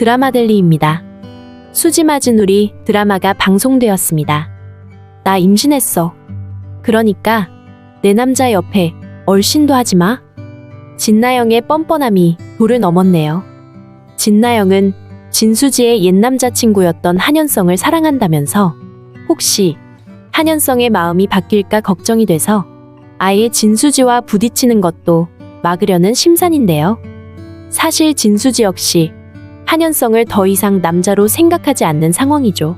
드라마델리입니다. 수지 맞은 우리 드라마가 방송되었습니다. 나 임신했어. 그러니까 내 남자 옆에 얼씬도 하지 마. 진나영의 뻔뻔함이 도를 넘었네요. 진나영은 진수지의 옛 남자친구였던 한현성을 사랑한다면서 혹시 한현성의 마음이 바뀔까 걱정이 돼서 아예 진수지와 부딪히는 것도 막으려는 심산인데요. 사실 진수지 역시 한현성을 더 이상 남자로 생각하지 않는 상황이죠.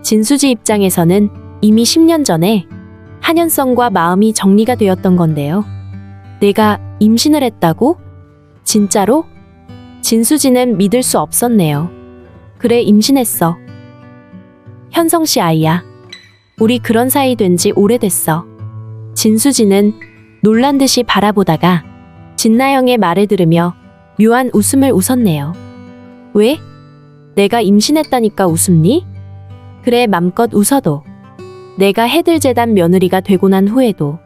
진수지 입장에서는 이미 10년 전에 한현성과 마음이 정리가 되었던 건데요. 내가 임신을 했다고? 진짜로? 진수지는 믿을 수 없었네요. 그래, 임신했어. 현성 씨 아이야. 우리 그런 사이 된 지 오래됐어. 진수지는 놀란 듯이 바라보다가 진나영의 말을 들으며 묘한 웃음을 웃었네요. 왜? 내가 임신했다니까 웃음니? 그래, 맘껏 웃어도. 내가 해들재단 며느리가 되고 난 후에도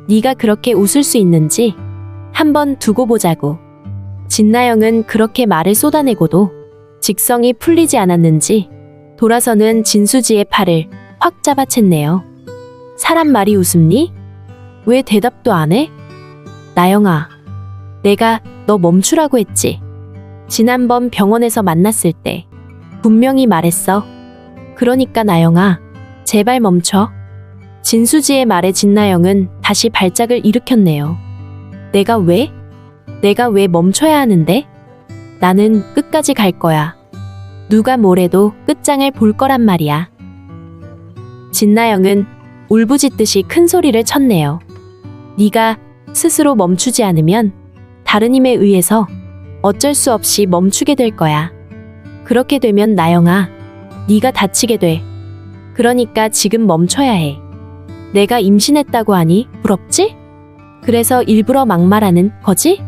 네가 그렇게 웃을 수 있는지 한번 두고 보자고. 진나영은 그렇게 말을 쏟아내고도 직성이 풀리지 않았는지 돌아서는 진수지의 팔을 확 잡아챘네요. 사람 말이 웃음니? 왜 대답도 안 해? 나영아, 내가 너 멈추라고 했지. 지난번 병원에서 만났을 때 분명히 말했어. 그러니까 나영아, 제발 멈춰. 진수지의 말에 진나영은 다시 발작을 일으켰네요. 내가 왜 멈춰야 하는데? 나는 끝까지 갈 거야. 누가 뭐래도 끝장을 볼 거란 말이야. 진나영은 울부짖듯이 큰 소리를 쳤네요. 네가 스스로 멈추지 않으면 다른 힘에 의해서 어쩔 수 없이 멈추게 될 거야. 그렇게 되면 나영아, 네가 다치게 돼. 그러니까 지금 멈춰야 해. 내가 임신했다고 하니 부럽지? 그래서 일부러 막말하는 거지?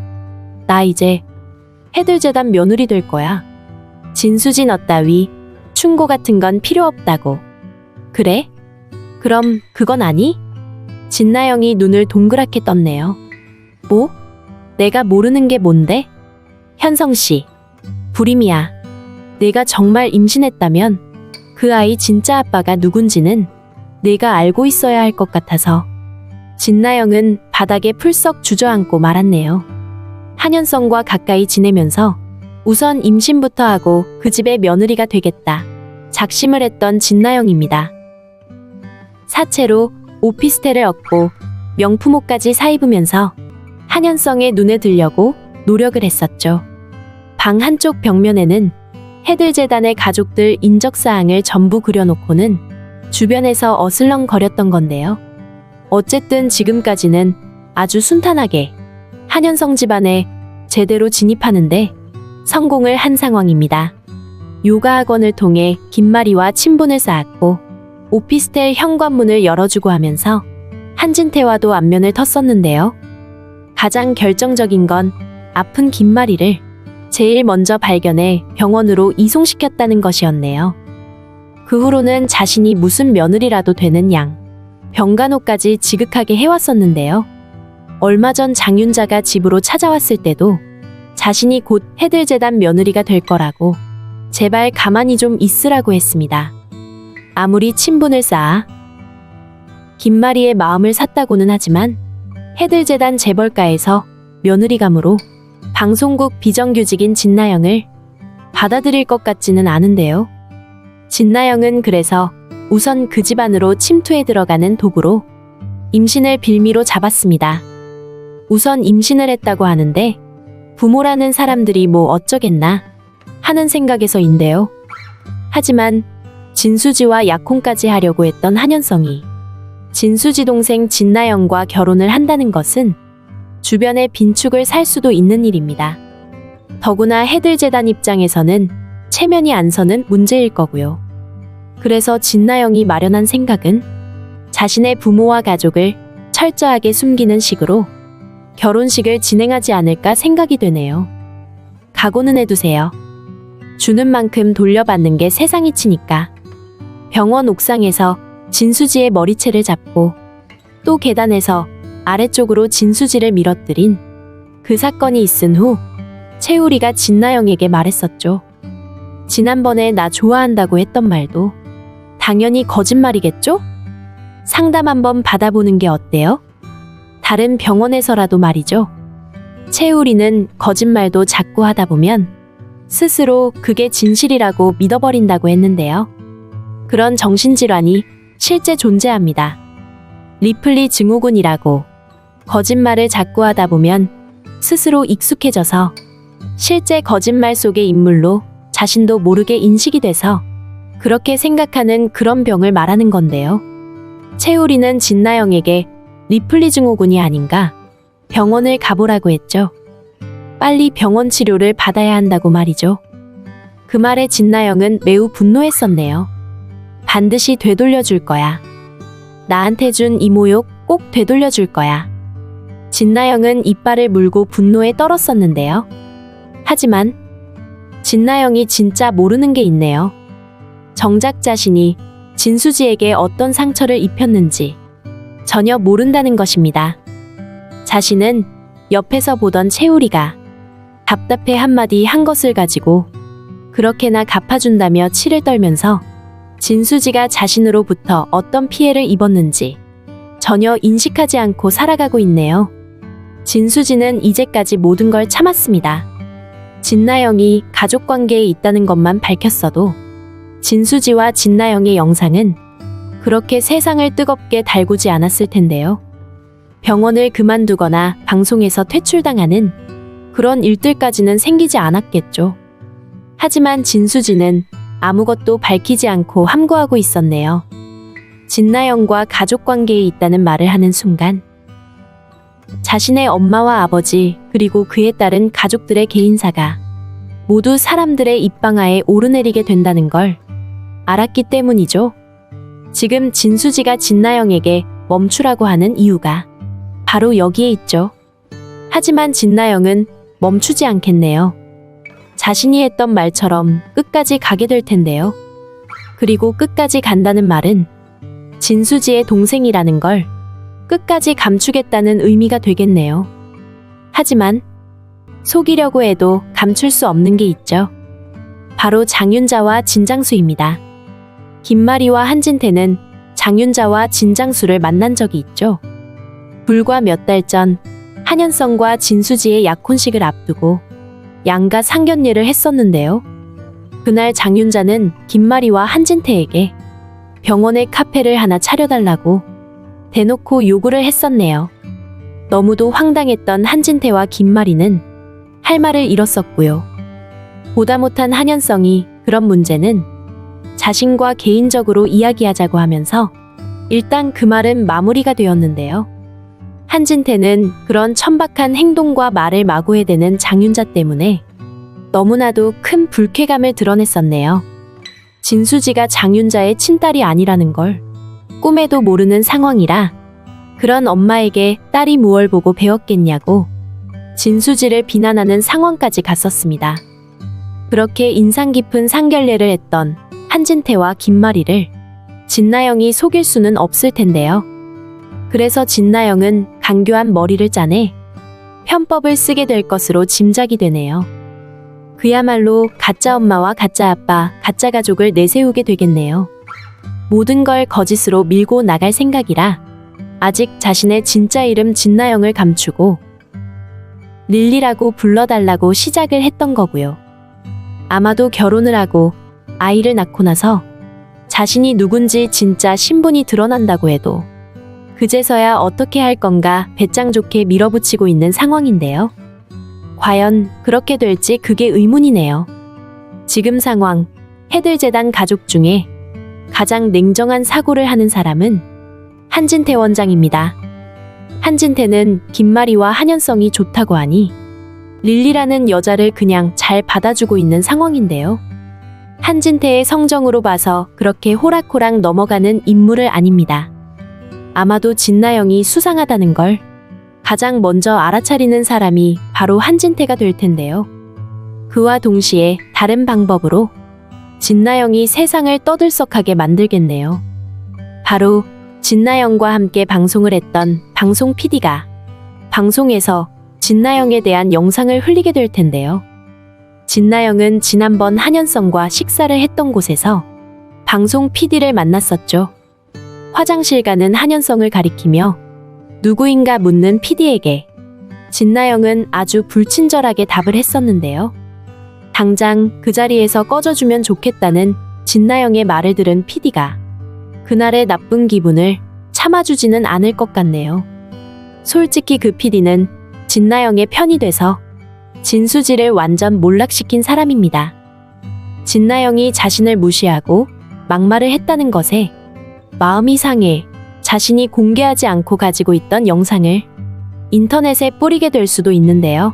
나 이제 해들재단 며느리 될 거야. 진수지 너 따위 충고 같은 건 필요 없다고. 그래? 그럼 그건 아니? 진나영이 눈을 동그랗게 떴네요. 뭐? 내가 모르는 게 뭔데? 현성씨, 불임이야. 내가 정말 임신했다면 그 아이 진짜 아빠가 누군지는 내가 알고 있어야 할 것 같아서. 진나영은 바닥에 풀썩 주저앉고 말았네요. 한현성과 가까이 지내면서 우선 임신부터 하고 그 집의 며느리가 되겠다 작심을 했던 진나영입니다. 사채로 오피스텔을 얻고 명품옷까지 사입으면서 한현성의 눈에 들려고 노력을 했었죠. 방 한쪽 벽면에는 해들재단의 가족들 인적사항을 전부 그려놓고는 주변에서 어슬렁거렸던 건데요. 어쨌든 지금까지는 아주 순탄하게 한현성 집안에 제대로 진입하는데 성공을 한 상황입니다. 요가 학원을 통해 김마리와 친분을 쌓았고 오피스텔 현관문을 열어주고 하면서 한진태와도 안면을 텄었는데요. 가장 결정적인 건 아픈 김마리를 제일 먼저 발견해 병원으로 이송시켰다는 것이었네요. 그 후로는 자신이 무슨 며느리라도 되는 양 병간호까지 지극하게 해왔었는데요. 얼마 전 장윤자가 집으로 찾아왔을 때도 자신이 곧 해들재단 며느리가 될 거라고 제발 가만히 좀 있으라고 했습니다. 아무리 친분을 쌓아 김마리의 마음을 샀다고는 하지만 해들재단 재벌가에서 며느리감으로 방송국 비정규직인 진나영을 받아들일 것 같지는 않은데요. 진나영은 그래서 우선 그 집안으로 침투해 들어가는 도구로 임신을 빌미로 잡았습니다. 우선 임신을 했다고 하는데 부모라는 사람들이 뭐 어쩌겠나 하는 생각에서인데요. 하지만 진수지와 약혼까지 하려고 했던 한현성이 진수지 동생 진나영과 결혼을 한다는 것은 주변의 빈축을 살 수도 있는 일입니다. 더구나 해들재단 입장에서는 체면이 안 서는 문제일 거고요. 그래서 진나영이 마련한 생각은 자신의 부모와 가족을 철저하게 숨기는 식으로 결혼식을 진행하지 않을까 생각이 되네요. 각오는 해두세요. 주는 만큼 돌려받는 게 세상이치니까. 병원 옥상에서 진수지의 머리채를 잡고 또 계단에서 아래쪽으로 진수지를 밀어뜨린 그 사건이 있은 후 채우리가 진나영에게 말했었죠. 지난번에 나 좋아한다고 했던 말도 당연히 거짓말이겠죠? 상담 한번 받아보는 게 어때요? 다른 병원에서라도 말이죠. 채우리는 거짓말도 자꾸 하다 보면 스스로 그게 진실이라고 믿어버린다고 했는데요. 그런 정신질환이 실제 존재합니다. 리플리 증후군이라고. 거짓말을 자꾸 하다 보면 스스로 익숙해져서 실제 거짓말 속의 인물로 자신도 모르게 인식이 돼서 그렇게 생각하는 그런 병을 말하는 건데요. 채우리는 진나영에게 리플리 증후군이 아닌가 병원을 가보라고 했죠. 빨리 병원 치료를 받아야 한다고 말이죠. 그 말에 진나영은 매우 분노했었네요. 반드시 되돌려줄 거야. 나한테 준 이 모욕 꼭 되돌려줄 거야. 진나영은 이빨을 물고 분노에 떨었었는데요. 하지만 진나영이 진짜 모르는 게 있네요. 정작 자신이 진수지에게 어떤 상처를 입혔는지 전혀 모른다는 것입니다. 자신은 옆에서 보던 채우리가 답답해 한마디 한 것을 가지고 그렇게나 갚아준다며 치를 떨면서 진수지가 자신으로부터 어떤 피해를 입었는지 전혀 인식하지 않고 살아가고 있네요. 진수지는 이제까지 모든 걸 참았습니다. 진나영이 가족관계에 있다는 것만 밝혔어도 진수지와 진나영의 영상은 그렇게 세상을 뜨겁게 달구지 않았을 텐데요. 병원을 그만두거나 방송에서 퇴출당하는 그런 일들까지는 생기지 않았겠죠. 하지만 진수지는 아무것도 밝히지 않고 함구하고 있었네요. 진나영과 가족관계에 있다는 말을 하는 순간 자신의 엄마와 아버지 그리고 그에 따른 가족들의 개인사가 모두 사람들의 입방아에 오르내리게 된다는 걸 알았기 때문이죠. 지금 진수지가 진나영에게 멈추라고 하는 이유가 바로 여기에 있죠. 하지만 진나영은 멈추지 않겠네요. 자신이 했던 말처럼 끝까지 가게 될 텐데요. 그리고 끝까지 간다는 말은 진수지의 동생이라는 걸 끝까지 감추겠다는 의미가 되겠네요. 하지만 속이려고 해도 감출 수 없는 게 있죠. 바로 장윤자와 진장수입니다. 김마리와 한진태는 장윤자와 진장수를 만난 적이 있죠. 불과 몇 달 전 한현성과 진수지의 약혼식을 앞두고 양가 상견례를 했었는데요. 그날 장윤자는 김마리와 한진태에게 병원에 카페를 하나 차려달라고 대놓고 요구를 했었네요. 너무도 황당했던 한진태와 김마리는 할 말을 잃었었고요. 보다 못한 한현성이 그런 문제는 자신과 개인적으로 이야기하자고 하면서 일단 그 말은 마무리가 되었는데요. 한진태는 그런 천박한 행동과 말을 마구 해대는 장윤자 때문에 너무나도 큰 불쾌감을 드러냈었네요. 진수지가 장윤자의 친딸이 아니라는 걸 꿈에도 모르는 상황이라 그런 엄마에게 딸이 무얼 보고 배웠겠냐고 진수지를 비난하는 상황까지 갔었습니다. 그렇게 인상 깊은 상견례를 했던 한진태와 김마리를 진나영이 속일 수는 없을 텐데요. 그래서 진나영은 간교한 머리를 짜내 편법을 쓰게 될 것으로 짐작이 되네요. 그야말로 가짜 엄마와 가짜 아빠, 가짜 가족을 내세우게 되겠네요. 모든 걸 거짓으로 밀고 나갈 생각이라 아직 자신의 진짜 이름 진나영을 감추고 릴리라고 불러달라고 시작을 했던 거고요. 아마도 결혼을 하고 아이를 낳고 나서 자신이 누군지 진짜 신분이 드러난다고 해도 그제서야 어떻게 할 건가 배짱 좋게 밀어붙이고 있는 상황인데요. 과연 그렇게 될지 그게 의문이네요. 지금 상황, 해들재단 가족 중에 가장 냉정한 사고를 하는 사람은 한진태 원장입니다. 한진태는 김마리와 한현성이 좋다고 하니 릴리라는 여자를 그냥 잘 받아주고 있는 상황인데요. 한진태의 성정으로 봐서 그렇게 호락호락 넘어가는 인물을 아닙니다. 아마도 진나영이 수상하다는 걸 가장 먼저 알아차리는 사람이 바로 한진태가 될 텐데요. 그와 동시에 다른 방법으로 진나영이 세상을 떠들썩하게 만들겠네요. 바로 진나영과 함께 방송을 했던 방송 PD가 방송에서 진나영에 대한 영상을 흘리게 될 텐데요. 진나영은 지난번 한현성과 식사를 했던 곳에서 방송 PD를 만났었죠. 화장실 가는 한현성을 가리키며 누구인가 묻는 PD에게 진나영은 아주 불친절하게 답을 했었는데요. 당장 그 자리에서 꺼져주면 좋겠다는 진나영의 말을 들은 PD가 그날의 나쁜 기분을 참아주지는 않을 것 같네요. 솔직히 그 PD는 진나영의 편이 돼서 진수지를 완전 몰락시킨 사람입니다. 진나영이 자신을 무시하고 막말을 했다는 것에 마음이 상해 자신이 공개하지 않고 가지고 있던 영상을 인터넷에 뿌리게 될 수도 있는데요.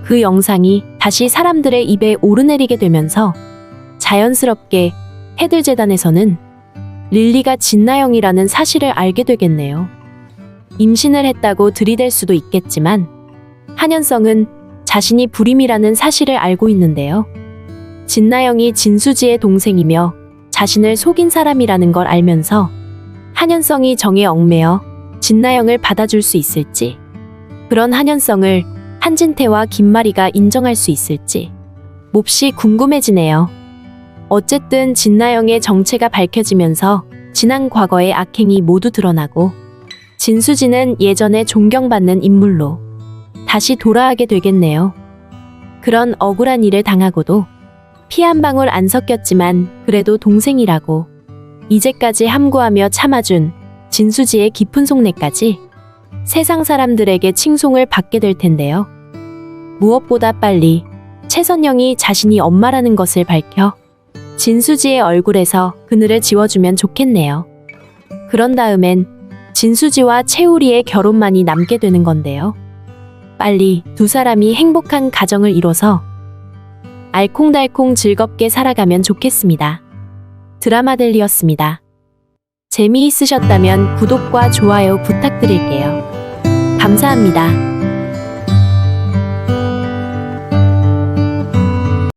그 영상이 다시 사람들의 입에 오르내리게 되면서 자연스럽게 해들재단에서는 릴리가 진나영이라는 사실을 알게 되겠네요. 임신을 했다고 들이댈 수도 있겠지만 한현성은 자신이 불임이라는 사실을 알고 있는데요. 진나영이 진수지의 동생이며 자신을 속인 사람이라는 걸 알면서 한현성이 정에 얽매여 진나영을 받아줄 수 있을지, 그런 한현성을 한진태와 김마리가 인정할 수 있을지 몹시 궁금해지네요. 어쨌든 진나영의 정체가 밝혀지면서 지난 과거의 악행이 모두 드러나고 진수지는 예전에 존경받는 인물로 다시 돌아가게 되겠네요. 그런 억울한 일을 당하고도 피 한 방울 안 섞였지만 그래도 동생이라고 이제까지 함구하며 참아준 진수지의 깊은 속내까지 세상 사람들에게 칭송을 받게 될 텐데요. 무엇보다 빨리 최선영이 자신이 엄마라는 것을 밝혀 진수지의 얼굴에서 그늘을 지워주면 좋겠네요. 그런 다음엔 진수지와 채우리의 결혼만이 남게 되는 건데요. 빨리 두 사람이 행복한 가정을 이뤄서 알콩달콩 즐겁게 살아가면 좋겠습니다. 드라마델리였습니다. 재미있으셨다면 구독과 좋아요 부탁드릴게요. 감사합니다.